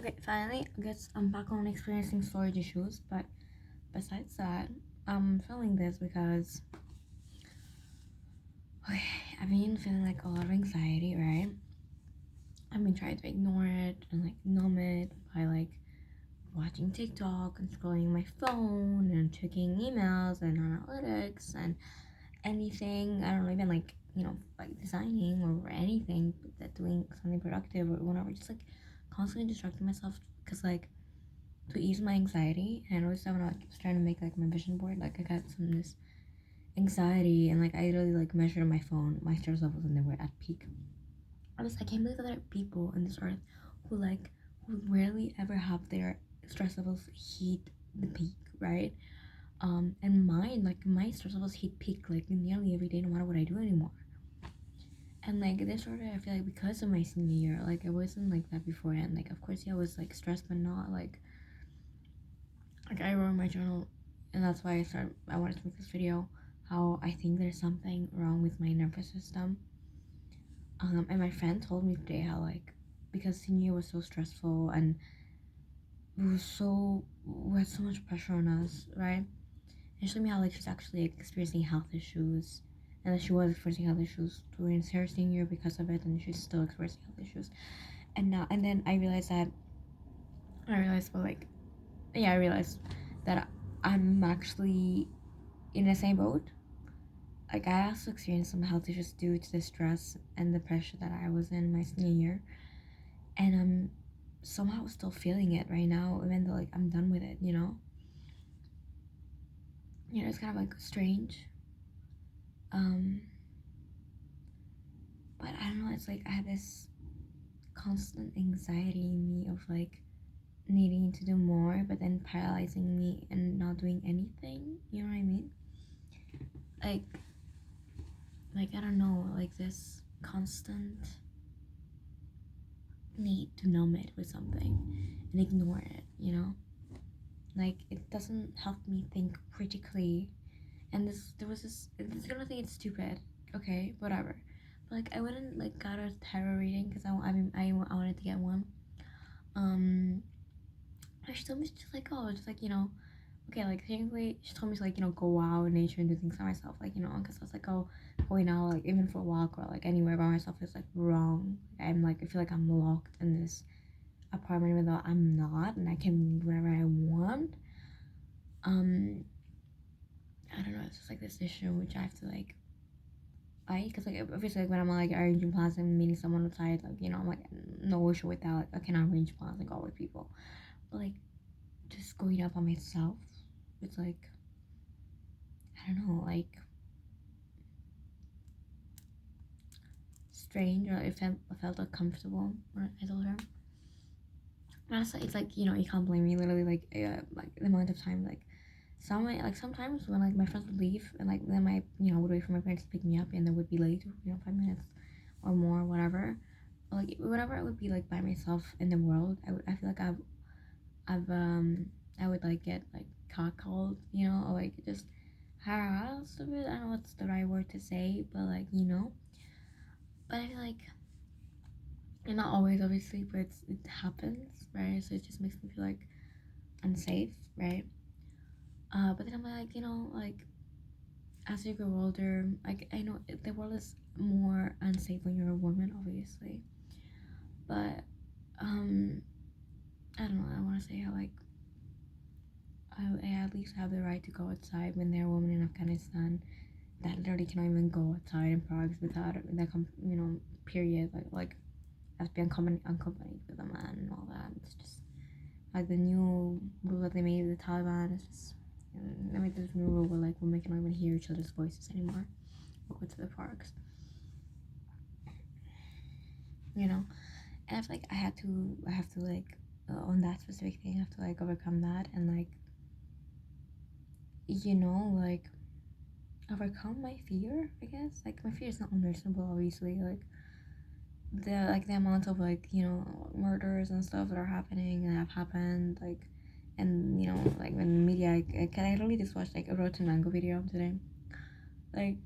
Okay, finally, I guess I'm back on experiencing storage issues, but besides that, I'm feeling this because okay, I've been feeling like a lot of anxiety, right? I've been trying to ignore it and like numb it by like watching TikTok and scrolling my phone and checking emails and analytics and anything. I don't know, even like, like designing or anything, that doing something productive or whatever, just like constantly distracting myself because like to ease my anxiety. And I noticed that when I was trying to make like my vision board, like I got some this anxiety and like I literally like measured on my phone my stress levels and they were at peak. I can't believe that there are people on this earth who rarely ever have their stress levels hit the peak, right? And mine, like my stress levels hit peak like nearly every day, no matter what I do anymore. And like this sort of, I feel like because of my senior year, like I wasn't like that beforehand. Like of course, yeah, I was like stressed, but not like I wrote in my journal, and that's why I wanted to make this video. How I think there's something wrong with my nervous system. And my friend told me today how like because senior year was so stressful and we had so much pressure on us, right? And she told me how like she's actually like, experiencing health issues, and that she was experiencing health issues during her senior year because of it, and she's still experiencing health issues. And then well, like, yeah, I realized that I'm actually in the same boat. Like I also experienced some health issues due to the stress and the pressure that I was in my senior year, and I'm somehow still feeling it right now, even though like I'm done with it. It's kind of like strange. Um, but I don't know. It's like I have this constant anxiety in me of like needing to do more, but then paralyzing me and not doing anything. You know what I mean? Like, I don't know, like this constant need to numb it with something and ignore it, Like it doesn't help me think critically. And this gonna think it's stupid, okay, whatever. But like I wouldn't like got a tarot reading because I wanted to get one. Um, and she told me just like just like okay, like technically she told me to like go out in nature and do things by myself, like because I was like, oh, going out like even for a walk or like anywhere by myself is like wrong. I'm like I feel like I'm locked in this apartment even though I'm not, and I can move whenever I want. um I don't know, it's just like this issue which I have to like because like obviously like when I'm like arranging plans and meeting someone outside, like I'm like no issue with that, like I can arrange plans and go with people, but like just going out by myself, it's like I don't know, like strange, or I felt uncomfortable when I told her. And also, it's like you can't blame me. Literally, like the amount of time, sometimes when like my friends would leave and like then my would wait for my parents to pick me up and they would be late, 5 minutes or more, whatever. Like whenever I would be like by myself in the world, I feel like I've I would like get like called, or like just harassed a bit. I don't know what's the right word to say, but like but I feel like, and not always obviously, but it happens, right? So it just makes me feel like unsafe, right? But then I'm like, like as you grow older, like I know the world is more unsafe when you're a woman, obviously. But um, I don't know. I want to say how like I at least have the right to go outside when there are women in Afghanistan that literally cannot even go outside in parks without period, like has to be accompanied with a man and all that. It's just like the new rule that they made with the Taliban is just they made this new rule where like women cannot even hear each other's voices anymore or go to the parks, And I feel like I have to like on that specific thing, I have to like overcome that and like like overcome my fear. I guess like my fear is not unreasonable, obviously. The amount of like murders and stuff that are happening and have happened, like, and like when media, I literally just watched like a Rotten Mango video today, like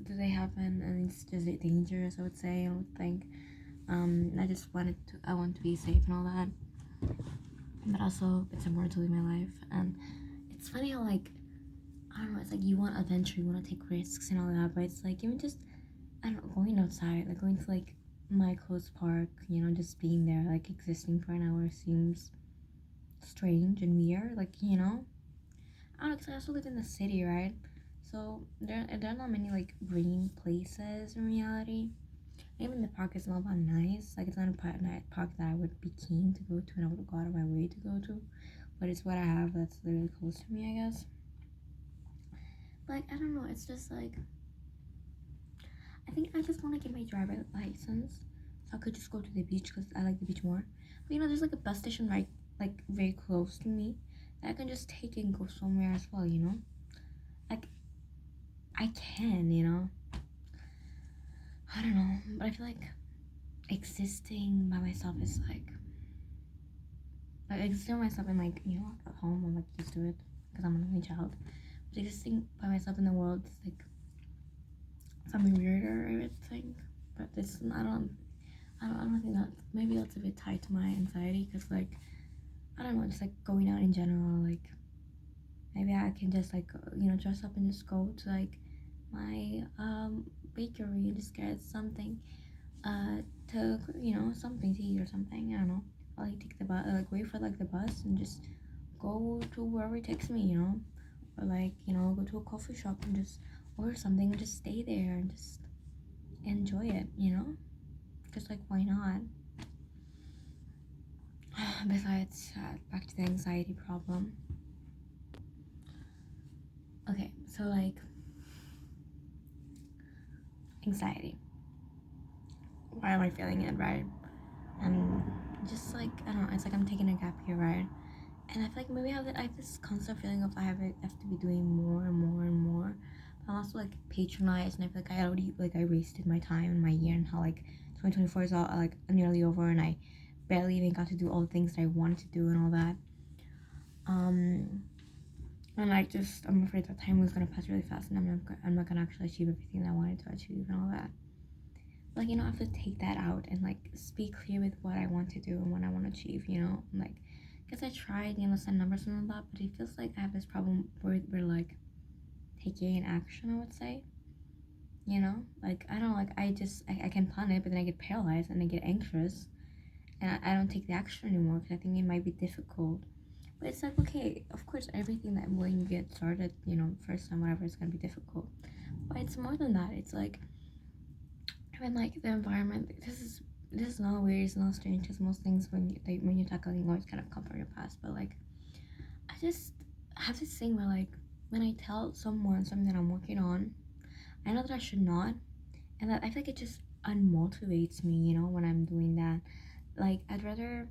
do they happen, and it's just dangerous, I would say. I would think, I want to be safe and all that, but also it's important to live my life. And it's funny how like I don't know, it's like you want adventure, you want to take risks and all that, but it's like even just I don't know, going outside, like going to like my close park, just being there, like existing for an hour seems strange and weird, like I don't know, because I also live in the city, right? So there are not many like green places in reality. Even the park is not that nice. Like it's not a park that I would be keen to go to and I would go out of my way to go to. But it's what I have that's literally close to me, I guess. But like, I don't know. It's just like I think I just want to get my driver license so I could just go to the beach because I like the beach more. But there's like a bus station right like very close to me that I can just take and go somewhere as well. Like I can. I don't know, but I feel like existing by myself is like existing by myself in like at home. I'm like used to it because I'm an only child. But existing by myself in the world is like something weirder, I would think. But it's I don't think that maybe that's a bit tied to my anxiety because like I don't know, just like going out in general. Like maybe I can just like dress up and just go to like my bakery and just get something to something to eat or something. I don't know. I'll like take the bus, like wait for like the bus and just go to wherever it takes me. Or like go to a coffee shop and just order something and just stay there and just enjoy it. Because like why not? Besides, back to the anxiety problem. Okay, so like anxiety. Why am I feeling it, right? And just like I don't know, it's like I'm taking a gap year, right? And I feel like maybe I have this constant feeling of I have to be doing more and more and more. But I'm also like patronized, and I feel like I wasted my time and my year, and how like 2024 is all like nearly over, and I barely even got to do all the things that I wanted to do and all that. And I'm afraid that time was gonna pass really fast, and I'm not gonna actually achieve everything that I wanted to achieve and all that. Like I have to take that out and like be clear with what I want to do and what I want to achieve. Like because I tried set numbers and all that, but it feels like I have this problem where like taking an action, I would say. Like I don't know, like I can plan it, but then I get paralyzed and I get anxious, and I don't take the action anymore because I think it might be difficult. But it's like okay, of course, everything that when you get started, first time whatever, it's gonna be difficult. But it's more than that. It's like when like the environment. This is not weird. It's not strange. Because most things when you're tackling always kind of come from your past. But like I just have this thing where like when I tell someone something that I'm working on, I know that I should not, and that I feel like it just unmotivates me. When I'm doing that, like I'd rather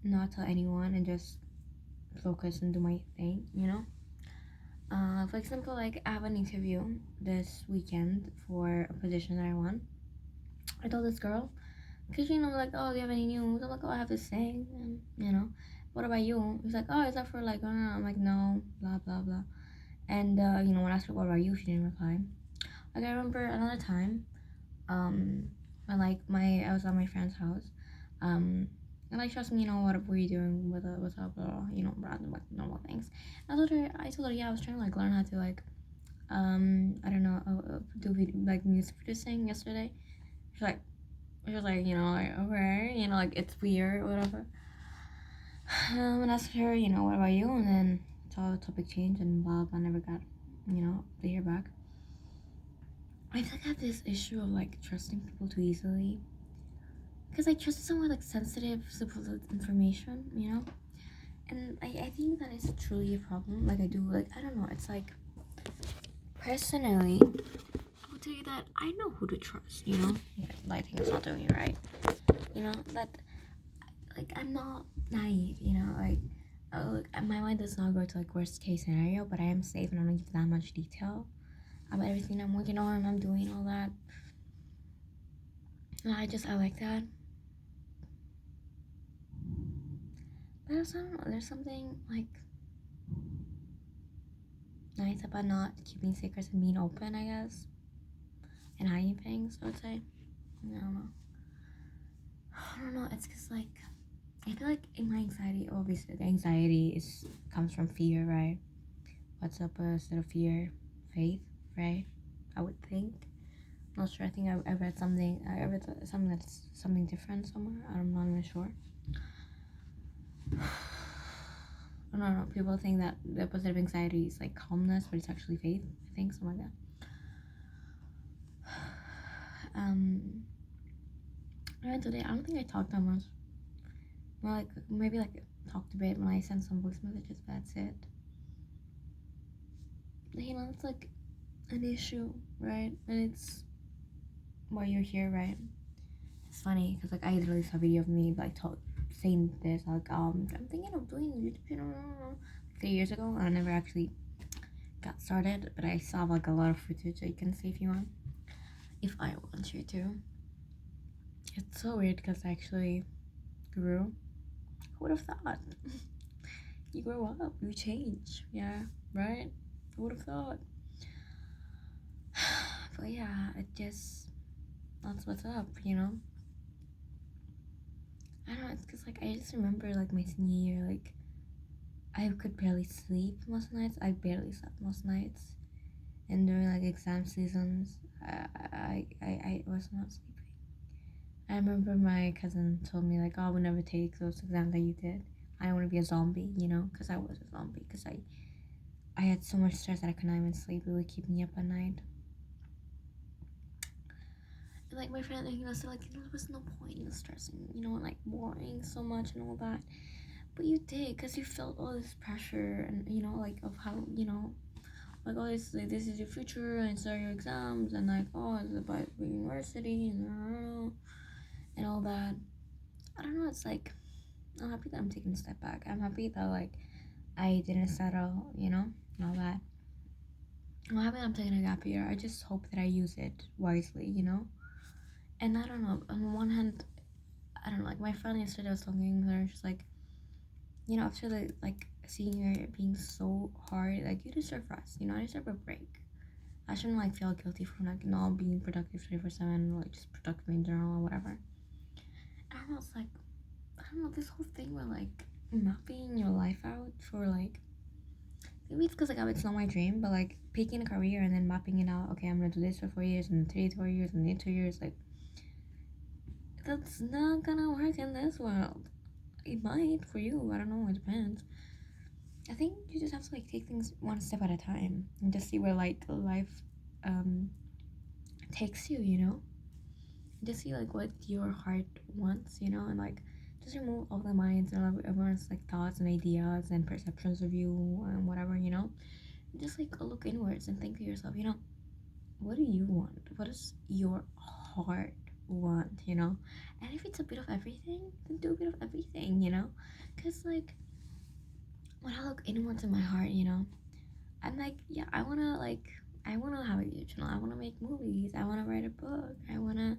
not tell anyone and just focus and do my thing. For example, like I have an interview this weekend for a position that I want. I told this girl, because like, oh, do you have any news? I'm like, oh, I have this thing, and what about you? He's like, oh, is that for like, oh, no. I'm like, no, blah blah blah. And when I asked her what about you, she didn't reply. Like I remember another time, when like I was at my friend's house, and like she asked me, what were you doing with what's up, random like normal things. And I told her, yeah, I was trying to like learn how to like, I don't know, do like music producing yesterday. She's like, like, okay, like it's weird, whatever. And I asked her, what about you? And then saw the topic change and blah blah. Never got, to hear back. I feel like I have this issue of like trusting people too easily. Because I trust someone with like sensitive, supposed information, And I think that is truly a problem. Like I do, like I don't know. It's like personally, I'll tell you that I know who to trust. Lighting is not doing it right. That like I'm not naive. Like my mind does not go to like worst case scenario, but I am safe and I don't give that much detail about everything I'm working on. I'm doing all that. And I like that. But also, I don't know, there's something like nice about not keeping secrets and being open, I guess, and hiding things. I would say. I don't know. I don't know. It's because like I feel like in my anxiety, obviously the anxiety is comes from fear, right? What's up instead of fear? Faith, right? I would think. Not sure. I think I read something. I read something that's something different somewhere. I'm not even sure. I don't know. People think that the opposite of anxiety is like calmness, but it's actually faith. I think something like that. And today I don't think I talked that much. Well, like maybe like talked a bit when I sent some voice messages. But that's it. You know, it's like an issue, right? And it's why you're here, right? It's funny because like I literally saw a video of me like saying this like I'm thinking of doing YouTube channel 3 years ago, and I never actually got started. But I saw like a lot of footage that you can see if I want you to. It's so weird because I actually grew. Who would have thought? You grow up, you change, yeah, right? Who would have thought? But yeah, it just that's what's up, you know. I don't know. It's because like I just remember like my senior year, like I could barely sleep most nights. I barely slept most nights, and during like exam seasons, I was not sleeping. I remember my cousin told me like, "Oh, I would never take those exams that you did. I don't want to be a zombie, you know, because I was a zombie. Because I had so much stress that I could not even sleep. It would keep me up at night." And like my friend, you know, said like, you know, there was no point in stressing, you know, and like worrying so much and all that. But you did, because you felt all this pressure and, you know, like of how, you know, like, oh, this is your future and it's your exams and like, oh, it's about the university and all that. I don't know, it's like, I'm happy that I'm taking a step back. I'm happy that like I didn't settle, you know, and all that. I'm happy that I'm taking a gap year. I just hope that I use it wisely, you know? And I don't know, on one hand, I don't know, like my friend yesterday was talking to her, she's like, you know, after the like senior being so hard, like you deserve rest, you know, I deserve a break. I shouldn't like feel guilty for like not being productive 24/7 or like just productive in general or whatever. I don't know, it's like I don't know, this whole thing where like mapping your life out for like maybe it's because like it's not my dream, but like picking a career and then mapping it out, okay, I'm gonna do this for 4 years and 3 4 years and then 2 years, like that's not gonna work in this world. It might for you, I don't know, it depends. I think you just have to like take things one step at a time and just see where like life um takes you, you know? Just see like what your heart wants, you know, and like just remove all the minds and all everyone's like thoughts and ideas and perceptions of you and whatever, you know. Just like look inwards and think to yourself, you know, what do you want? What does your heart want, you know? And if it's a bit of everything, then do a bit of everything, you know? Because like when I look inwards in my heart, you know, I'm like, yeah, I wanna have a YouTube channel. I wanna make movies. I wanna write a book. I wanna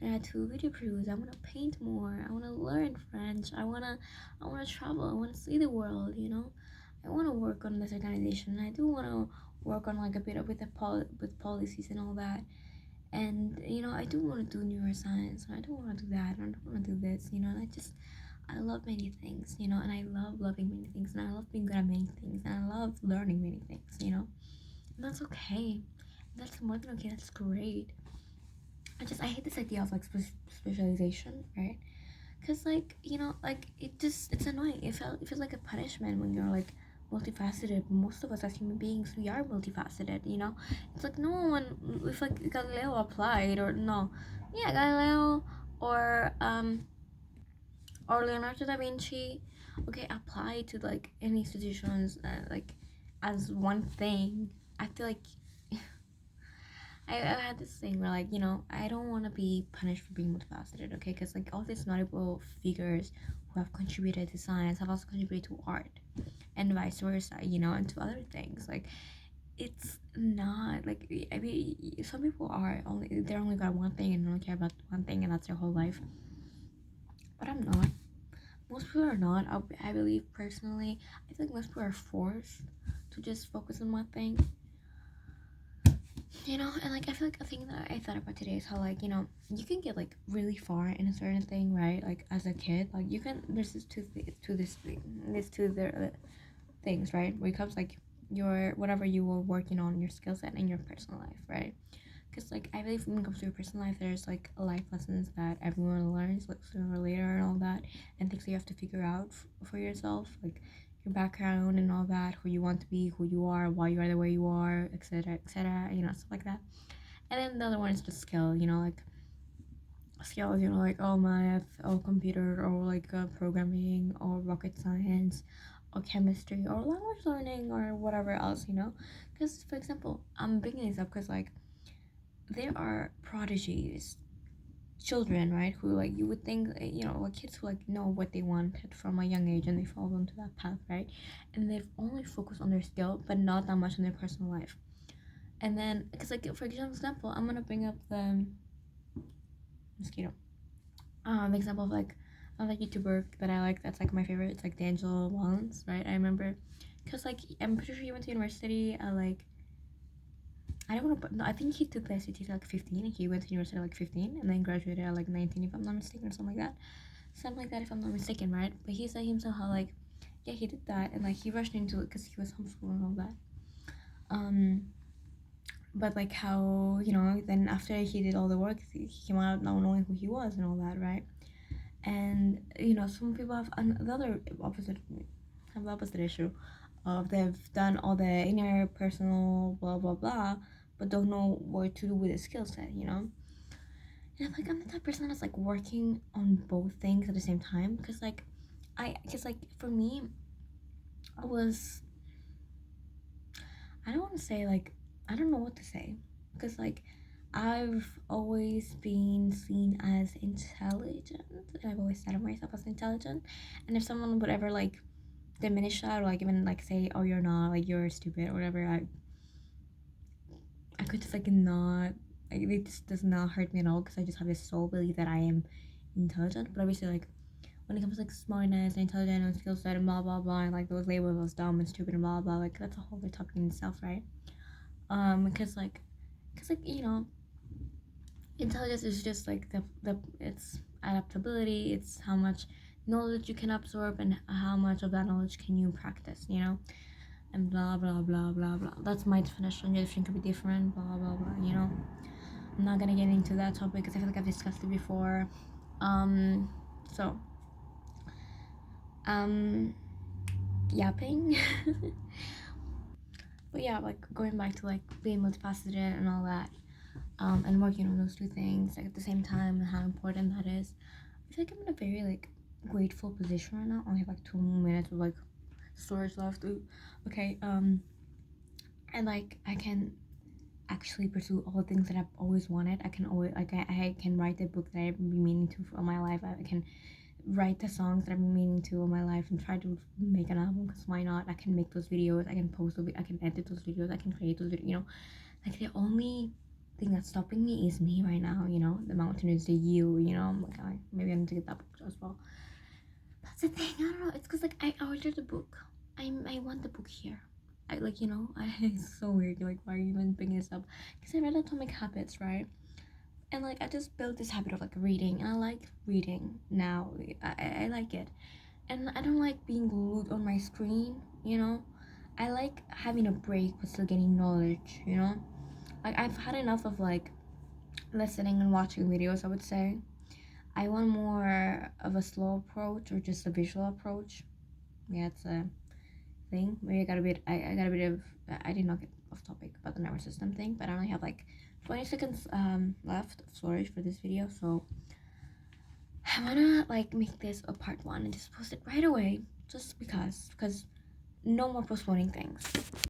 do video crews. I wanna paint more. I wanna learn French. I wanna travel. I wanna see the world. You know, I wanna work on this organization. I do wanna work on like a bit of with policies and all that. And you know, I do wanna do neuroscience. And I do wanna do that. And I do wanna do this. You know, and I love many things, you know, and I love loving many things, and I love being good at many things, and I love learning many things, you know. And that's okay. That's more than okay. That's great. I hate this idea of like specialization, right? Cause like you know, like it's annoying. It feels like a punishment when you're like multifaceted. Most of us as human beings, we are multifaceted. You know, it's like no one if like Galileo applied or no, yeah, Galileo or Leonardo da Vinci, okay, apply to like any institutions like as one thing. I feel like I had this thing where like you know I don't want to be punished for being multifaceted, okay? Because like all these notable figures who have contributed to science have also contributed to art, and vice versa, you know, and to other things. Like it's not like I mean some people are only they're only got one thing and only care about one thing and that's their whole life. But I'm not. Most people are not. I believe personally. I think most people are forced to just focus on one thing. you know, and like I feel like a thing that I thought about today is how, like, you know, you can get like really far in a certain thing, right? Like as a kid, like you can, there's this to this thing, this to the things, right? Where it comes like your whatever you were working on, your skill set in your personal life, right? Because like I believe when it comes to your personal life, there's like life lessons that everyone learns like sooner or later and all that, and things that you have to figure out for yourself, like your background and all that, who you want to be, who you are, why you are the way you are, etc., you know, stuff like that. And then the other one is just skill, you know, like skills, you know, like oh math or computer or like programming or rocket science or chemistry or language learning or whatever else, you know. Because for example, I'm bringing this up because like there are prodigies, children, right, who like you would think, you know, like kids who like know what they wanted from a young age and they follow onto that path, right? And they've only focused on their skill but not that much on their personal life. And then because like for example, I'm gonna bring up the mosquito, the example of like another YouTuber that I like, that's like my favorite, it's like D'Angelo Wallace, right? I remember because like I'm pretty sure he went to university at like, I don't want to put, no, I think he took the SATs at like 15. He went to university at like 15 and then graduated at like 19, if I'm not mistaken, or something like that. Something like that, if I'm not mistaken, right? But he said himself how, like, yeah, he did that and like he rushed into it because he was homeschooled and all that. Um, but like how, you know, then after he did all the work, he came out not knowing who he was and all that, right? And, you know, some people have another opposite, have the opposite issue of they've done all the inner personal blah blah blah but don't know what to do with the skill set, you know. And like I'm the type of person that's like working on both things at the same time because like because like for me I was, I don't want to say like, I don't know what to say because like I've always been seen as intelligent and I've always said of myself as intelligent, and if someone would ever like diminish that or like even like say oh you're not, like you're stupid or whatever, I could just like not, like it just does not hurt me at all because I just have this soul belief that I am intelligent. But obviously like when it comes to like smartness and intelligence and skill set and blah blah blah and like those labels as dumb and stupid and blah blah, like that's a whole other topic in itself, right? Because like you know, intelligence is just like the it's adaptability, it's how much knowledge you can absorb and how much of that knowledge can you practice, you know, and blah blah blah blah blah. That's my definition. Your definition could be different, blah blah blah, you know. I'm not gonna get into that topic because I feel like I've discussed it before. Um, so, um, yapping. But yeah, like going back to like being multifaceted and all that, and working on those two things like at the same time and how important that is. I feel like I'm in a very like grateful position right now. I only have like 2 minutes of like storage left. Ooh. Okay, and like I can actually pursue all the things that I've always wanted. I can always like I can write the book that I've been meaning to for my life. I can write the songs that I've been meaning to in my life and try to make an album because why not? I can make those videos, I can post those, I can edit those videos, I can create those videos, you know. Like the only thing that's stopping me is me right now, you know. The mountain is the you know. I'm like maybe I need to get that book as well. That's the thing, I don't know. It's because like I ordered the book. I want the book here. I like, you know, it's so weird. You're like, why are you even bringing this up? Because I read Atomic Habits, right? And like I just built this habit of like reading, and I like reading now. I like it, and I don't like being glued on my screen, you know. I like having a break but still getting knowledge, you know. Like I've had enough of like listening and watching videos, I would say. I want more of a slow approach or just a visual approach. Yeah, it's a thing. Maybe I got a bit of, I did not get off topic about the nervous system thing, but I only have like 20 seconds left of storage for this video, so I wanna like make this a part one and just post it right away, just because no more postponing things.